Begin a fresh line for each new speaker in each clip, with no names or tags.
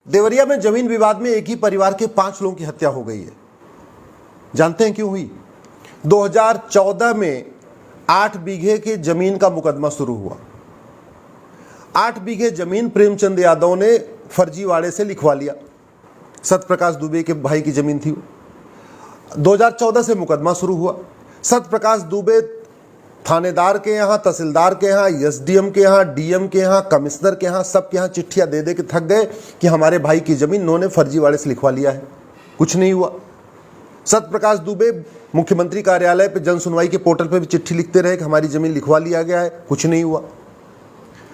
देवरिया में जमीन विवाद में एक ही परिवार के 5 लोगों की हत्या हो गई है। जानते हैं क्यों हुई? 2014 में 8 बीघे के जमीन का मुकदमा शुरू हुआ। 8 बीघे जमीन प्रेमचंद यादव ने फर्जीवाड़े से लिखवा लिया। सत्यप्रकाश दुबे के भाई की जमीन थी। 2014 से मुकदमा शुरू हुआ। सत्यप्रकाश दुबे थानेदार के यहाँ, तहसीलदार के यहाँ, एसडीएम के यहाँ, डीएम के यहाँ, कमिश्नर के यहाँ, सबके यहाँ चिट्ठियाँ दे दे के थक गए कि हमारे भाई की जमीन इन्होंने फर्जीवाड़े से लिखवा लिया है। कुछ नहीं हुआ। सत्यप्रकाश दुबे मुख्यमंत्री कार्यालय पे जन सुनवाई के पोर्टल पे भी चिट्ठी लिखते रहे कि हमारी जमीन लिखवा लिया गया है। कुछ नहीं हुआ।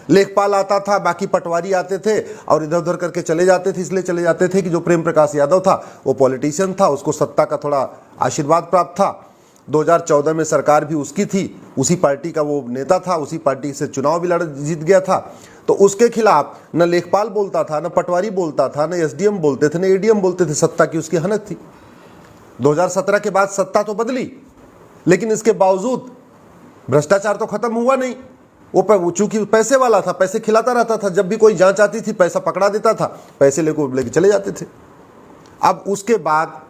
लेखपाल आता था, बाकी पटवारी आते थे और इधर उधर करके चले जाते थे। इसलिए चले जाते थे कि जो प्रेम प्रकाश यादव था वो पॉलिटिशियन था, उसको सत्ता का थोड़ा आशीर्वाद प्राप्त था। 2014 में सरकार भी उसकी थी, उसी पार्टी का वो नेता था, उसी पार्टी से चुनाव भी जीत गया था। तो उसके खिलाफ न लेखपाल बोलता था, न पटवारी बोलता था, न एसडीएम बोलते थे, न एडीएम बोलते थे। सत्ता की उसकी हनक थी। 2017 के बाद सत्ता तो बदली, लेकिन इसके बावजूद भ्रष्टाचार तो खत्म हुआ नहीं। वो चूंकि पैसे वाला था, पैसे खिलाता रहता था। जब भी कोई जांच आती थी पैसा पकड़ा देता था, पैसे लेके चले जाते थे। अब उसके बाद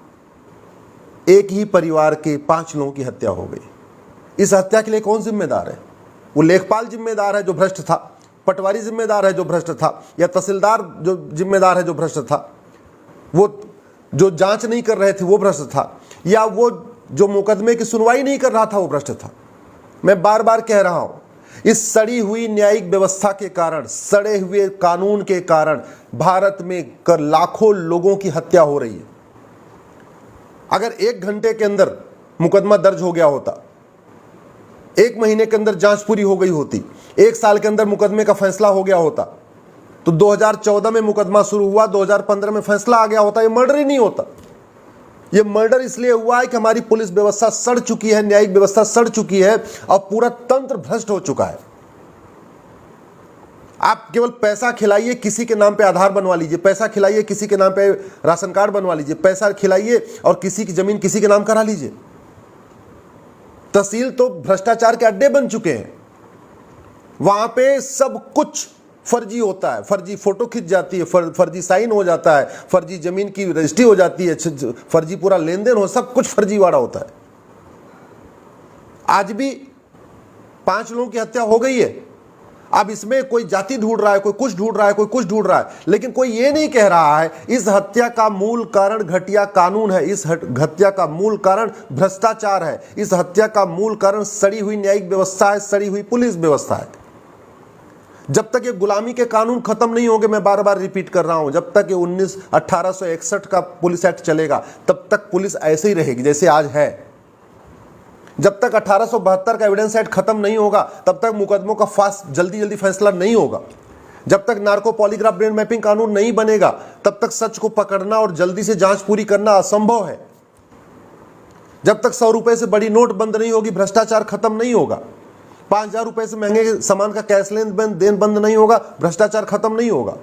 एक ही परिवार के 5 लोगों की हत्या हो गई। इस हत्या के लिए कौन जिम्मेदार है? वो लेखपाल जिम्मेदार है जो भ्रष्ट था, पटवारी जिम्मेदार है जो भ्रष्ट था, या तहसीलदार जो जिम्मेदार है जो भ्रष्ट था, वो जो जांच नहीं कर रहे थे वो भ्रष्ट था, या वो जो मुकदमे की सुनवाई नहीं कर रहा था वो भ्रष्ट था? मैं बार बार कह रहा हूं, इस सड़ी हुई न्यायिक व्यवस्था के कारण, सड़े हुए कानून के कारण भारत में लाखों लोगों की हत्या हो रही है। अगर 1 घंटे के अंदर मुकदमा दर्ज हो गया होता, 1 महीने के अंदर जांच पूरी हो गई होती, 1 साल के अंदर मुकदमे का फैसला हो गया होता, तो 2014 में मुकदमा शुरू हुआ, 2015 में फैसला आ गया होता, ये मर्डर ही नहीं होता। ये मर्डर इसलिए हुआ है कि हमारी पुलिस व्यवस्था सड़ चुकी है, न्यायिक व्यवस्था सड़ चुकी है और पूरा तंत्र भ्रष्ट हो चुका है। आप केवल पैसा खिलाइए, किसी के नाम पे आधार बनवा लीजिए, पैसा खिलाइए, किसी के नाम पे राशन कार्ड बनवा लीजिए, पैसा खिलाइए और किसी की जमीन किसी के नाम करा लीजिए। तहसील तो भ्रष्टाचार के अड्डे बन चुके हैं। वहां पे सब कुछ फर्जी होता है। फर्जी फोटो खिंच जाती है, फर्जी साइन हो जाता है, फर्जी जमीन की रजिस्ट्री हो जाती है, फर्जी पूरा लेन देन हो, सब कुछ फर्जीवाड़ा होता है। आज भी 5 लोगों की हत्या हो गई है। अब इसमें कोई जाति ढूंढ रहा है, कोई कुछ ढूंढ रहा है, कोई कुछ ढूंढ रहा है, लेकिन कोई ये नहीं कह रहा है इस हत्या का मूल कारण घटिया कानून है, इस हत्या का मूल कारण भ्रष्टाचार है, इस हत्या का मूल कारण सड़ी हुई न्यायिक व्यवस्था है, सड़ी हुई पुलिस व्यवस्था है। जब तक ये गुलामी के कानून खत्म नहीं होंगे, मैं बार बार रिपीट कर रहा हूं, जब तक ये 1861 का पुलिस एक्ट चलेगा तब तक पुलिस ऐसे ही रहेगी जैसे आज है। जब तक 1872 का एविडेंस एक्ट खत्म नहीं होगा तब तक मुकदमों का जल्दी फैसला नहीं होगा। जब तक नार्को पॉलीग्राफ ब्रेन मैपिंग कानून नहीं बनेगा तब तक सच को पकड़ना और जल्दी से जांच पूरी करना असंभव है। जब तक 100 रुपए से बड़ी नोट बंद नहीं होगी भ्रष्टाचार खत्म नहीं होगा। 5000 रुपए से महंगे सामान का कैश लेन देन बंद नहीं होगा, भ्रष्टाचार खत्म नहीं होगा।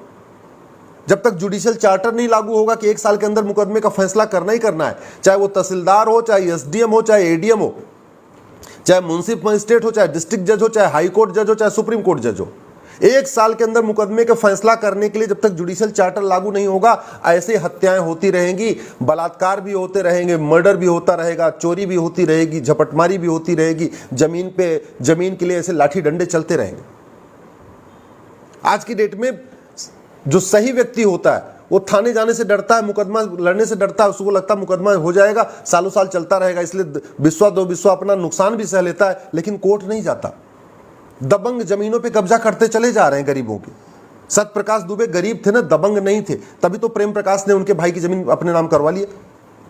जब तक जुडिशियल चार्टर नहीं लागू होगा कि 1 साल के अंदर मुकदमे का फैसला करना ही करना है, चाहे वो तहसीलदार हो, चाहे एसडीएम हो, चाहे एडीएम हो, चाहे म्युनिसिपल मजिस्ट्रेट हो, चाहे डिस्ट्रिक्ट जज हो, चाहे हाई कोर्ट जज हो, चाहे सुप्रीम कोर्ट जज हो, 1 साल के अंदर मुकदमे का फैसला करने के लिए जब तक जुडिशियल चार्टर लागू नहीं होगा, ऐसे हत्याएं होती रहेंगी, बलात्कार भी होते रहेंगे, मर्डर भी होता रहेगा, चोरी भी होती रहेगी, झपटमारी भी होती रहेगी, जमीन के लिए ऐसे लाठी डंडे चलते रहेंगे। आज की डेट में जो सही व्यक्ति होता है वो थाने जाने से डरता है, मुकदमा लड़ने से डरता है, उसको लगता है मुकदमा हो जाएगा, सालों साल चलता रहेगा, इसलिए विश्वा दो विश्वा अपना नुकसान भी सह लेता है, लेकिन कोर्ट नहीं जाता। दबंग जमीनों पे कब्जा करते चले जा रहे हैं गरीबों की। सत्यप्रकाश दुबे गरीब थे ना, दबंग नहीं थे, तभी तो प्रेम प्रकाश ने उनके भाई की जमीन अपने नाम करवा लिया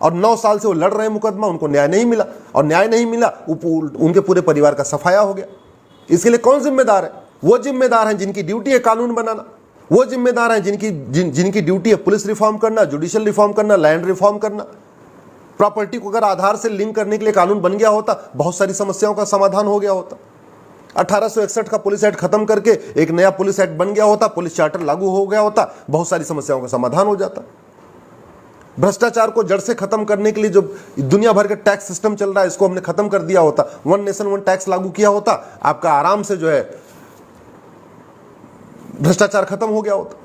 और 9 साल से वो लड़ रहे हैं मुकदमा, उनको न्याय नहीं मिला और न्याय नहीं मिला, उनके पूरे परिवार का सफाया हो गया। इसके लिए कौन जिम्मेदार है? वो जिम्मेदार हैं जिनकी ड्यूटी है कानून बनाना, वो जिम्मेदार हैं जिनकी ड्यूटी है पुलिस रिफॉर्म करना, जुडिशियल रिफॉर्म करना, लैंड रिफॉर्म करना। प्रॉपर्टी को अगर आधार से लिंक करने के लिए कानून बन गया होता, बहुत सारी समस्याओं का समाधान हो गया होता। 1861 का पुलिस एक्ट खत्म करके एक नया पुलिस एक्ट बन गया होता, पुलिस चार्टर लागू हो गया होता, बहुत सारी समस्याओं का समाधान हो जाता। भ्रष्टाचार को जड़ से खत्म करने के लिए जो दुनिया भर का टैक्स सिस्टम चल रहा है, इसको हमने खत्म कर दिया होता, 1 नेशन 1 टैक्स लागू किया होता, आपका आराम से जो है भ्रष्टाचार खत्म हो गया होता।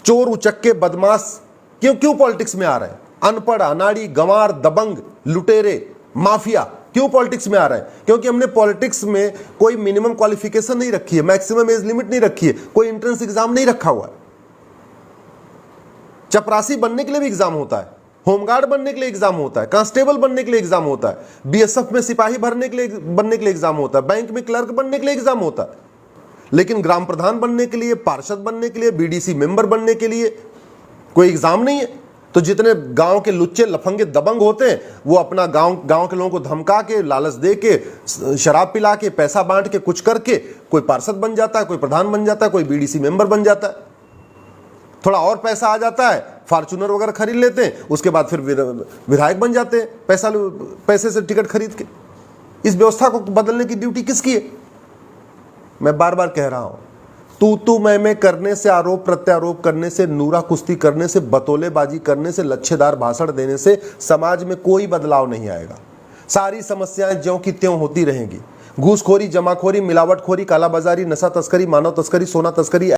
चोर उचक्के बदमाश क्यों क्यों पॉलिटिक्स में आ रहे हैं? अनपढ़, अनाड़ी, गंवार, दबंग, लुटेरे, माफिया क्यों पॉलिटिक्स में आ रहे हैं? क्योंकि हमने पॉलिटिक्स में कोई मिनिमम क्वालिफिकेशन नहीं रखी है, मैक्सिमम एज लिमिट नहीं रखी है, कोई एंट्रेंस एग्जाम नहीं रखा हुआ है। चपरासी बनने के लिए भी एग्जाम होता है, होमगार्ड बनने के लिए एग्जाम होता है, कांस्टेबल बनने के लिए एग्जाम होता है, बीएसएफ में सिपाही बनने के लिए एग्जाम होता है, बैंक में क्लर्क बनने के लिए एग्जाम होता है। लेकिन ग्राम प्रधान बनने के लिए, पार्षद बनने के लिए, बीडीसी मेंबर बनने के लिए कोई एग्जाम नहीं है। तो जितने गांव के लुच्चे लफंगे दबंग होते हैं वो अपना गांव के लोगों को धमका के, लालच दे के, शराब पिला के, पैसा बांट के, कुछ करके कोई पार्षद बन जाता है, कोई प्रधान बन जाता है, कोई बीडीसी मेंबर बन जाता है। थोड़ा और पैसा आ जाता है, फॉर्च्यूनर वगैरह खरीद लेते हैं, उसके बाद फिर विधायक बन जाते हैं पैसे से टिकट खरीद के। इस व्यवस्था को बदलने की ड्यूटी किसकी है? मैं बार बार कह रहा हूं, तू मैं करने से, आरोप प्रत्यारोप करने से, नूरा कुश्ती करने से, बतौलेबाजी करने से, लच्छेदार भाषण देने से समाज में कोई बदलाव नहीं आएगा। सारी समस्याएं ज्यों की त्यों होती रहेंगी। घूसखोरी, जमाखोरी, मिलावटखोरी, कालाबाजारी, नशा तस्करी, मानव तस्करी, सोना तस्करी